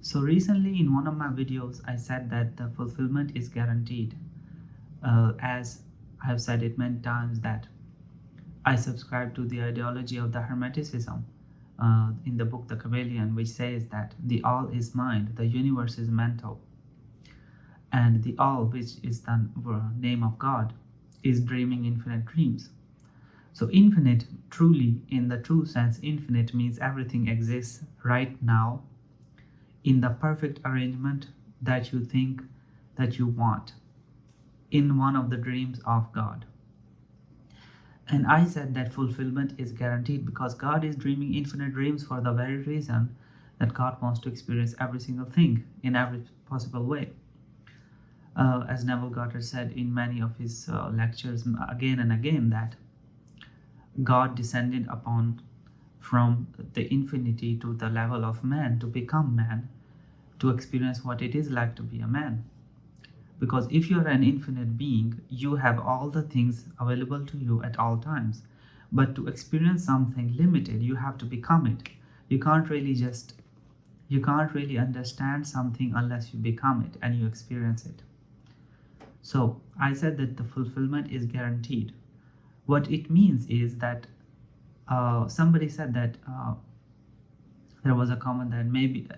So recently in one of my videos, I said that the fulfillment is guaranteed. As I have said it many times that I subscribe to the ideology of the Hermeticism in the book The Chameleon, which says that the all is mind, the universe is mental, and the all, which is the name of God, is dreaming infinite dreams. So infinite, truly, in the true sense, infinite means everything exists right now in the perfect arrangement that you think that you want in one of the dreams of God. And I said that fulfillment is guaranteed because God is dreaming infinite dreams for the very reason that God wants to experience every single thing in every possible way. As Neville Goddard said in many of his lectures again and again, that God descended upon from the infinity to the level of man to become man, to experience what it is like to be a man. Because if you're an infinite being, you have all the things available to you at all times. But to experience something limited, you have to become it. You can't really understand something unless you become it and you experience it. So I said that the fulfillment is guaranteed. What it means is that somebody said that there was a comment that maybe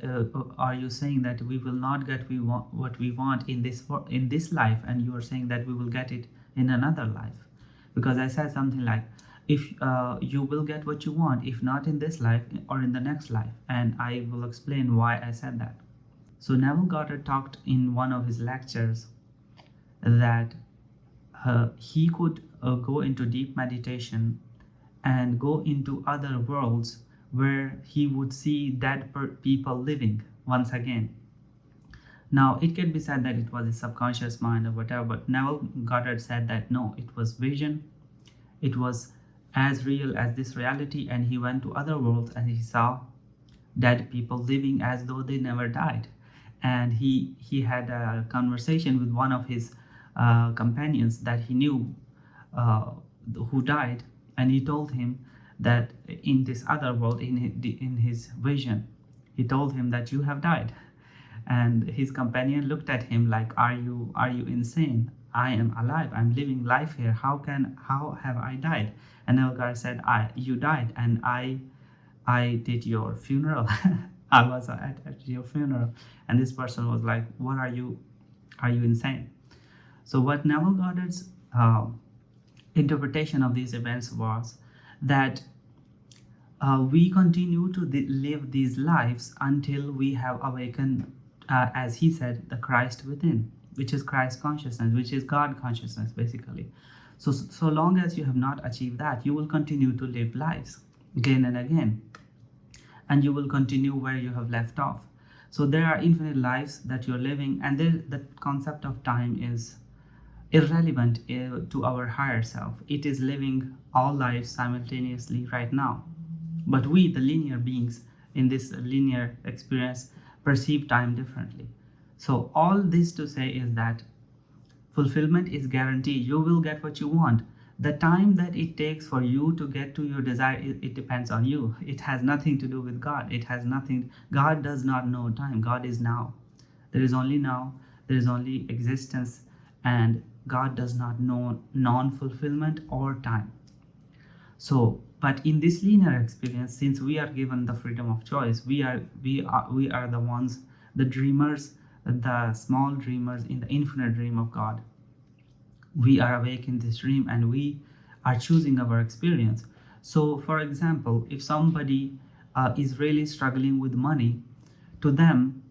are you saying that we will not get what we want in this life, and you are saying that we will get it in another life? Because I said something like, if you will get what you want, if not in this life or in the next life, and I will explain why I said that. So Neville Goddard talked in one of his lectures that he could go into deep meditation and go into other worlds where he would see dead people living once again. Now, it can be said that it was a subconscious mind or whatever, but Neville Goddard said that no, it was vision. It was as real as this reality, and he went to other worlds and he saw dead people living as though they never died. And he had a conversation with one of his companions that he knew who died, and he told him that in this other world, in his vision, he told him that you have died. And his companion looked at him like, are you insane? I am alive, I'm living life here, how have I died? And Elgar said, you died, and I did your funeral. I was at your funeral. And this person was like, what are you insane? So what Neville Goddard's interpretation of these events was that we continue to live these lives until we have awakened, as he said, the Christ within, which is Christ consciousness, which is God consciousness, basically. So long as you have not achieved that, you will continue to live lives again and again, and you will continue where you have left off. So there are infinite lives that you're living, and the concept of time is irrelevant to our higher self. It is living all lives simultaneously right now. But we, the linear beings in this linear experience, perceive time differently. So all this to say is that fulfillment is guaranteed. You will get what you want. The time that it takes for you to get to your desire, it depends on you. It has nothing to do with God. God does not know time. God is now. There is only now. There is only existence, and God does not know non-fulfillment or time. So, but in this linear experience, since we are given the freedom of choice, we are the ones, the dreamers, the small dreamers in the infinite dream of God. We are awake in this dream, and we are choosing our experience. So, for example, if somebody is really struggling with money, to them,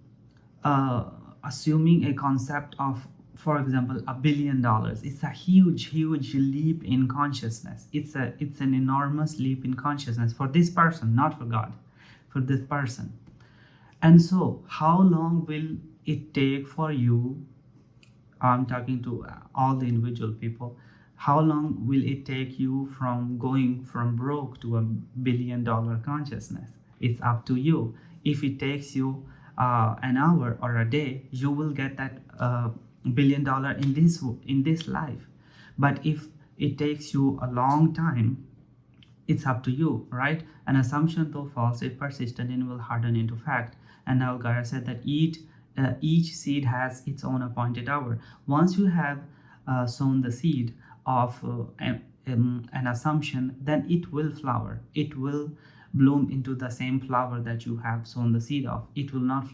assuming a concept of, for example, $1 billion, it's a huge leap in consciousness. It's an enormous leap in consciousness for this person, not for God, for this person. And so how long will it take for you, I'm talking to all the individual people, how long will it take you from going from broke to $1 billion consciousness? It's up to you. If it takes you an hour or a day, you will get that $1 billion in this life. But if it takes you a long time, it's up to you, right? An assumption, though false, if persistent, it will harden into fact. And now Gara said that each seed has its own appointed hour. Once you have sown the seed of an assumption, then it will flower. It will bloom into the same flower that you have sown the seed of. It will not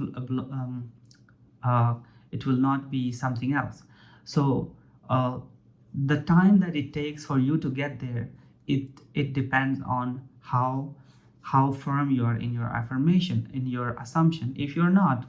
uh, it will not be something else. So the time that it takes for you to get there, it depends on how firm you are in your affirmation, in your assumption. If you're not,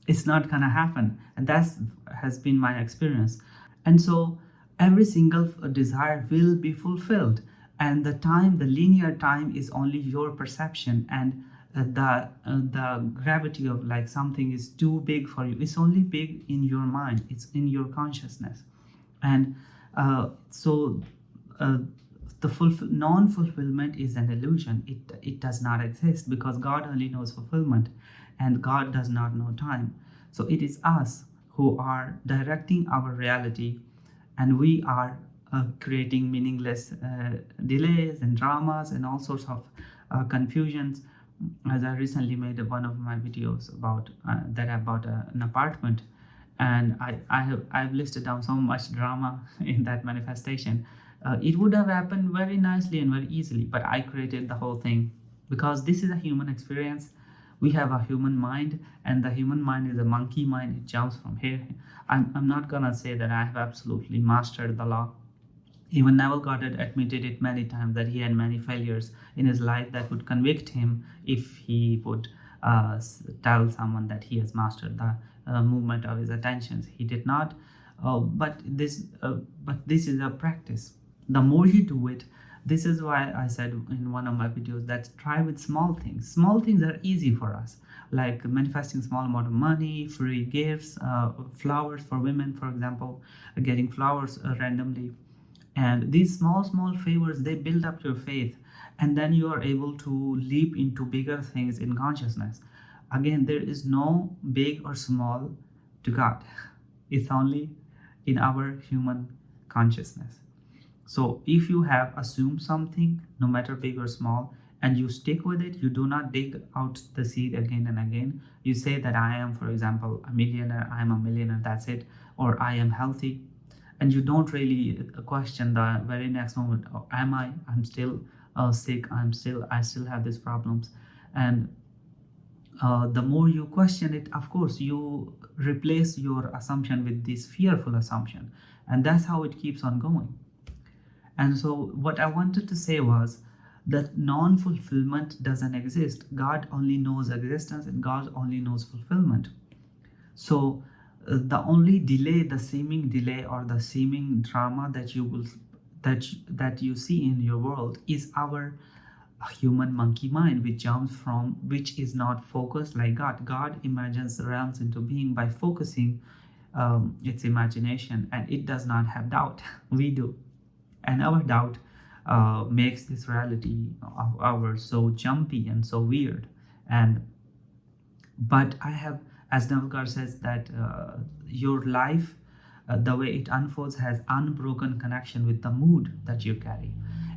it's not gonna happen, and that's has been my experience. And so every single desire will be fulfilled, and the linear time is only your perception, and the gravity of like something is too big for you, it's only big in your mind, it's in your consciousness. And so uh, the non-fulfillment is an illusion. It does not exist, because God only knows fulfillment, and God does not know time. So it is us who are directing our reality, and we are creating meaningless delays and dramas and all sorts of confusions. As I recently made one of my videos about that I bought an apartment, and I've listed down so much drama in that manifestation. It would have happened very nicely and very easily, but I created the whole thing, because this is a human experience. We have a human mind, and the human mind is a monkey mind. It jumps from here. I'm not gonna say that I have absolutely mastered the law. Even Neville Goddard admitted it many times that he had many failures in his life that would convict him if he would tell someone that he has mastered the movement of his attentions. He did not, but this is a practice. The more you do it, this is why I said in one of my videos that try with small things. Small things are easy for us, like manifesting small amount of money, free gifts, flowers for women, for example, getting flowers randomly. And these small favors, they build up your faith, and then you are able to leap into bigger things in consciousness. Again, there is no big or small to God. It's only in our human consciousness. So if you have assumed something, no matter big or small, and you stick with it, you do not dig out the seed again and again. You say that I am, for example, a millionaire, I am a millionaire, that's it, or I am healthy, and you don't really question the very next moment, oh, am I'm still sick, I still have these problems. And the more you question it, of course you replace your assumption with this fearful assumption, and that's how it keeps on going. And so what I wanted to say was that non-fulfillment doesn't exist. God only knows existence, and God only knows fulfillment. So the only delay, the seeming delay or the seeming drama that you see in your world is our human monkey mind, which is not focused like God. God imagines realms into being by focusing its imagination, and it does not have doubt. We do, and our doubt makes this reality of ours so jumpy and so weird. And but I have, as Navgar says, that your life, the way it unfolds, has unbroken connection with the mood that you carry.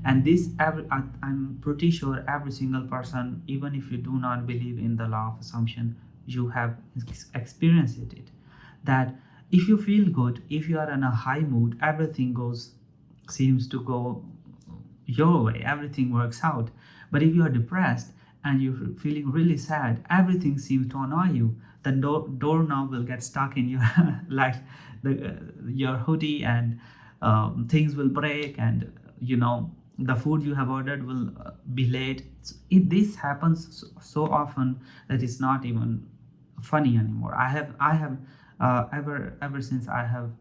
And this, I'm pretty sure every single person, even if you do not believe in the law of assumption, you have experienced it. That if you feel good, if you are in a high mood, everything seems to go your way, everything works out. But if you are depressed and you're feeling really sad, everything seems to annoy you. The doorknob will get stuck in your like your hoodie, and things will break, and the food you have ordered will be late. This happens so often that it's not even funny anymore. I have ever since I have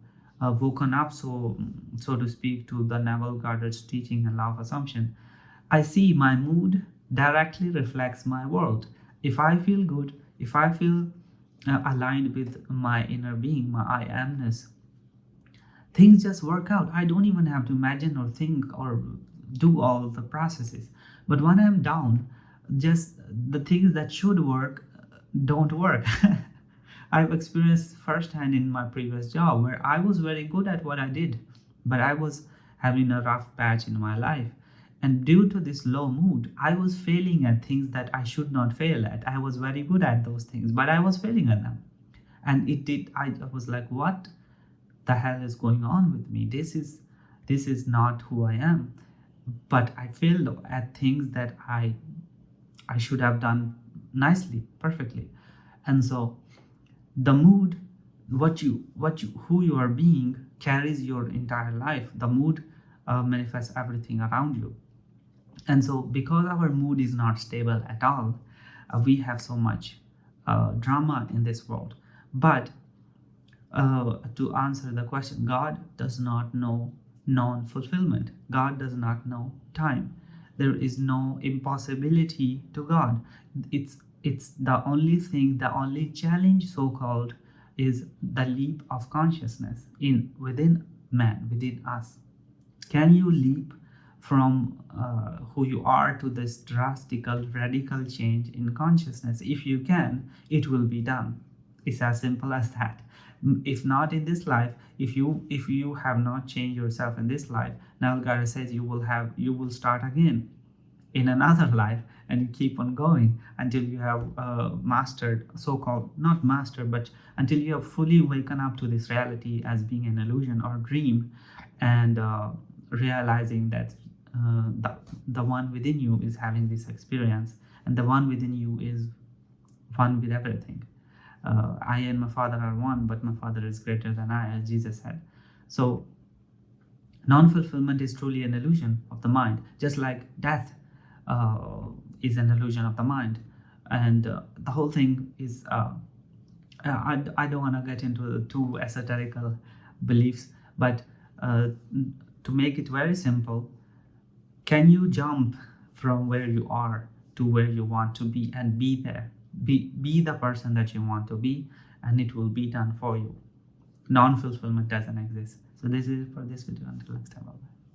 woken up, so to speak, to the Neville Goddard's teaching and law of assumption, I see my mood directly reflects my world. If I feel good, if I feel aligned with my inner being, my I amness, things just work out. I don't even have to imagine or think or do all the processes. But when I'm down, just the things that should work don't work. I've experienced firsthand in my previous job where I was very good at what I did, but I was having a rough patch in my life. And due to this low mood, I was failing at things that I should not fail at. I was very good at those things, but I was failing at them. And I was like, what the hell is going on with me? This is not who I am. But I failed at things that I should have done nicely, perfectly. And so the mood, who you are being carries your entire life. The mood manifests everything around you. And so because our mood is not stable at all, we have so much drama in this world. But to answer the question, God does not know non-fulfillment. God does not know time. There is no impossibility to God. It's the only thing, the only challenge, so-called, is the leap of consciousness within man, within us. Can you leap from who you are to this radical change in consciousness? If you can, it will be done. It's as simple as that. If not in this life, if you have not changed yourself in this life, Nalgara says you will start again in another life, and you keep on going until you have mastered, so-called, not mastered, but until you have fully waken up to this reality as being an illusion or dream, and realizing that the one within you is having this experience, and the one within you is one with everything. I and my Father are one, but my Father is greater than I, as Jesus said. So non-fulfillment is truly an illusion of the mind, just like death is an illusion of the mind. And the whole thing is, I don't want to get into too esoterical beliefs, but to make it very simple, can you jump from where you are to where you want to be and be there? Be the person that you want to be, and it will be done for you. Non-fulfillment doesn't exist. So this is it for this video. Until next time, bye.